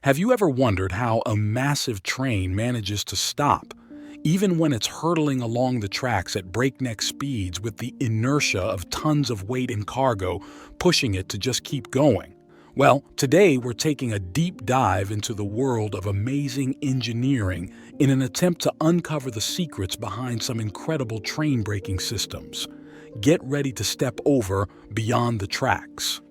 Have you ever wondered how a massive train manages to stop, even when it's hurtling along the tracks at breakneck speeds with the inertia of tons of weight and cargo pushing it to just keep going? Well, today we're taking a deep dive into the world of amazing engineering in an attempt to uncover the secrets behind some incredible train braking systems. Get ready to step over beyond the tracks.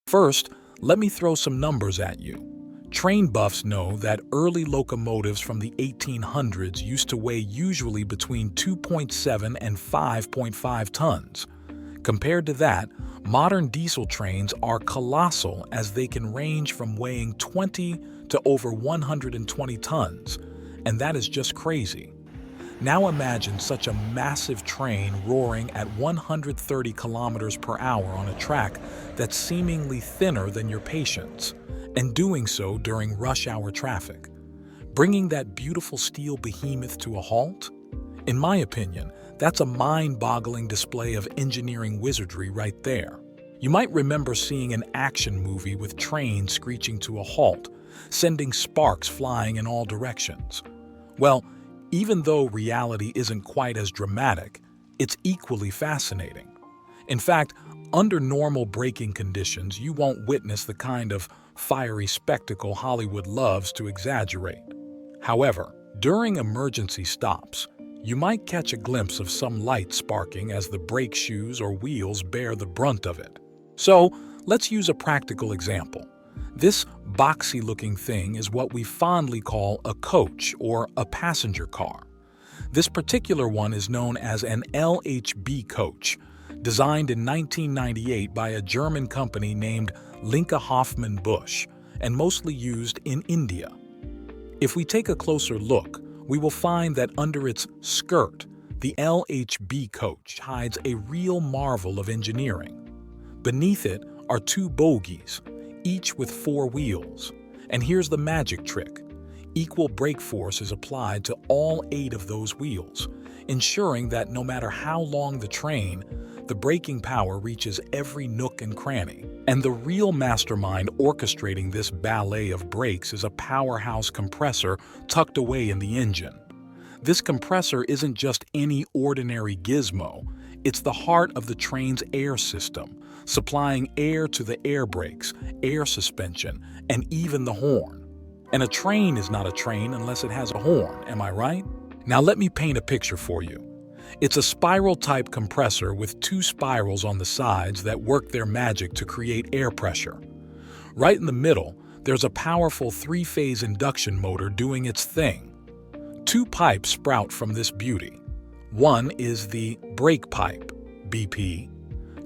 First, let me throw some numbers at you. Train buffs know that early locomotives from the 1800s used to weigh usually between 2.7 and 5.5 tons. Compared to that, modern diesel trains are colossal as they can range from weighing 20 to over 120 tons, and that is just crazy. Now imagine such a massive train roaring at 130 kilometers per hour on a track that's seemingly thinner than your patience, and doing so during rush hour traffic. Bringing that beautiful steel behemoth to a halt? In my opinion, that's a mind-boggling display of engineering wizardry right there. You might remember seeing an action movie with trains screeching to a halt, sending sparks flying in all directions. Well, even though reality isn't quite as dramatic, it's equally fascinating. In fact, under normal braking conditions, you won't witness the kind of fiery spectacle Hollywood loves to exaggerate. However, during emergency stops, you might catch a glimpse of some light sparking as the brake shoes or wheels bear the brunt of it. So, let's use a practical example. This boxy-looking thing is what we fondly call a coach or a passenger car. This particular one is known as an LHB coach, designed in 1998 by a German company named Linke Hoffmann Busch, and mostly used in India. If we take a closer look, we will find that under its skirt, the LHB coach hides a real marvel of engineering. Beneath it are two bogies, each with 4 wheels. And here's the magic trick. Equal brake force is applied to all 8 of those wheels, ensuring that no matter how long the train, the braking power reaches every nook and cranny. And the real mastermind orchestrating this ballet of brakes is a powerhouse compressor tucked away in the engine. This compressor isn't just any ordinary gizmo, it's the heart of the train's air system, supplying air to the air brakes, air suspension, and even the horn. And a train is not a train unless it has a horn, am I right? Now let me paint a picture for you. It's a spiral-type compressor with 2 spirals on the sides that work their magic to create air pressure. Right in the middle, there's a powerful 3-phase induction motor doing its thing. 2 pipes sprout from this beauty. One is the brake pipe, BP,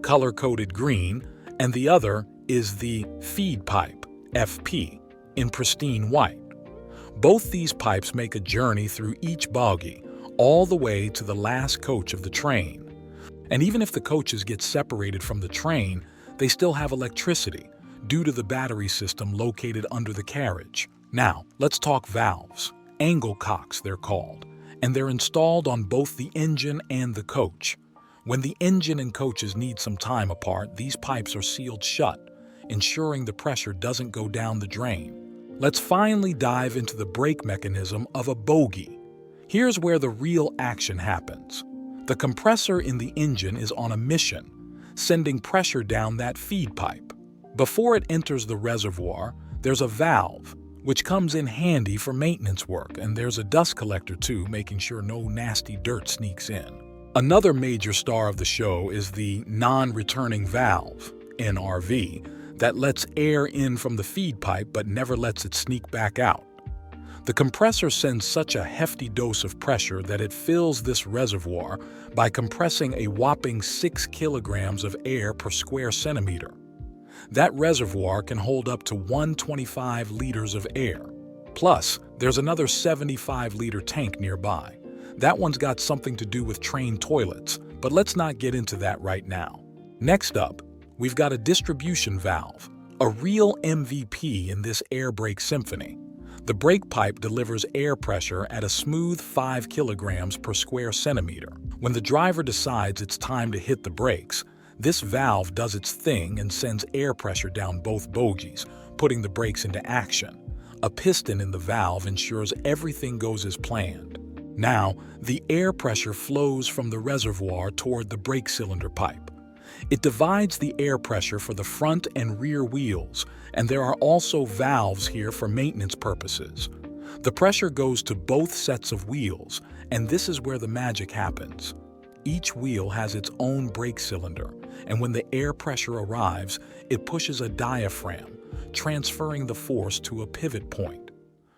color-coded green, and the other is the feed pipe, FP, in pristine white. Both these pipes make a journey through each bogie, all the way to the last coach of the train. And even if the coaches get separated from the train, they still have electricity due to the battery system located under the carriage. Now, let's talk valves. Angle cocks, they're called, and they're installed on both the engine and the coach. When the engine and coaches need some time apart, these pipes are sealed shut, ensuring the pressure doesn't go down the drain. Let's finally dive into the brake mechanism of a bogie. Here's where the real action happens. The compressor in the engine is on a mission, sending pressure down that feed pipe. Before it enters the reservoir, there's a valve, which comes in handy for maintenance work, and there's a dust collector too, making sure no nasty dirt sneaks in. Another major star of the show is the non-returning valve, NRV, that lets air in from the feed pipe but never lets it sneak back out. The compressor sends such a hefty dose of pressure that it fills this reservoir by compressing a whopping 6 kilograms of air per square centimeter. That reservoir can hold up to 125 liters of air. Plus, there's another 75-liter tank nearby. That one's got something to do with train toilets, but let's not get into that right now. Next up, we've got a distribution valve, a real MVP in this air brake symphony. The brake pipe delivers air pressure at a smooth 5 kilograms per square centimeter. When the driver decides it's time to hit the brakes, This valve does its thing and sends air pressure down both bogies, putting the brakes into action. A piston in the valve ensures everything goes as planned. Now, the air pressure flows from the reservoir toward the brake cylinder pipe. It divides the air pressure for the front and rear wheels, and there are also valves here for maintenance purposes. The pressure goes to both sets of wheels, and this is where the magic happens. Each wheel has its own brake cylinder, and when the air pressure arrives, it pushes a diaphragm, transferring the force to a pivot point.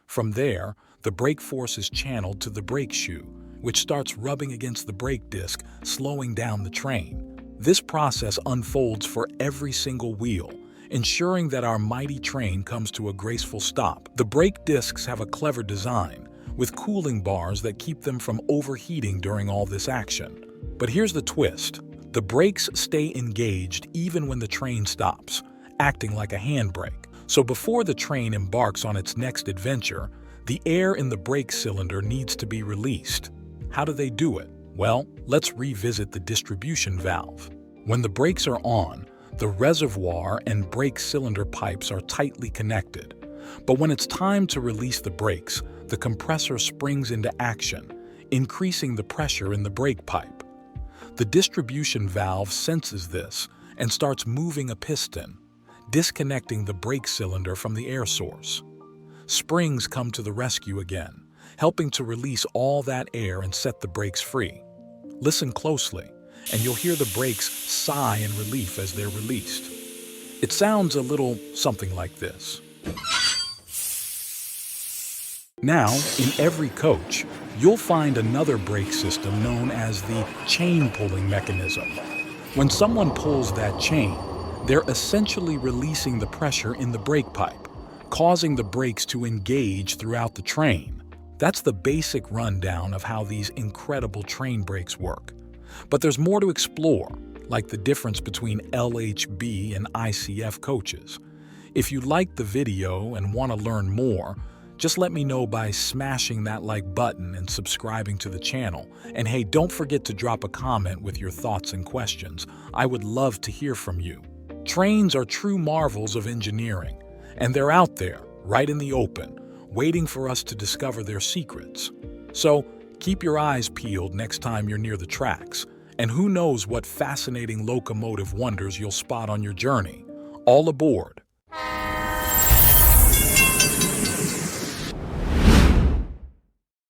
From there, the brake force is channeled to the brake shoe, which starts rubbing against the brake disc, slowing down the train. This process unfolds for every single wheel, ensuring that our mighty train comes to a graceful stop. The brake discs have a clever design, with cooling bars that keep them from overheating during all this action. But here's the twist. The brakes stay engaged even when the train stops, acting like a handbrake. So before the train embarks on its next adventure, the air in the brake cylinder needs to be released. How do they do it? Well, let's revisit the distribution valve. When the brakes are on, the reservoir and brake cylinder pipes are tightly connected. But when it's time to release the brakes, the compressor springs into action, increasing the pressure in the brake pipe. The distribution valve senses this and starts moving a piston, disconnecting the brake cylinder from the air source. Springs come to the rescue again, helping to release all that air and set the brakes free. Listen closely, and you'll hear the brakes sigh in relief as they're released. It sounds a little something like this. Now, in every coach, you'll find another brake system known as the chain pulling mechanism. When someone pulls that chain, they're essentially releasing the pressure in the brake pipe, causing the brakes to engage throughout the train. That's the basic rundown of how these incredible train brakes work. But there's more to explore, like the difference between LHB and ICF coaches. If you liked the video and want to learn more, just let me know by smashing that like button and subscribing to the channel. And hey, don't forget to drop a comment with your thoughts and questions. I would love to hear from you. Trains are true marvels of engineering, and they're out there, right in the open, waiting for us to discover their secrets. So, keep your eyes peeled next time you're near the tracks, and who knows what fascinating locomotive wonders you'll spot on your journey. All aboard!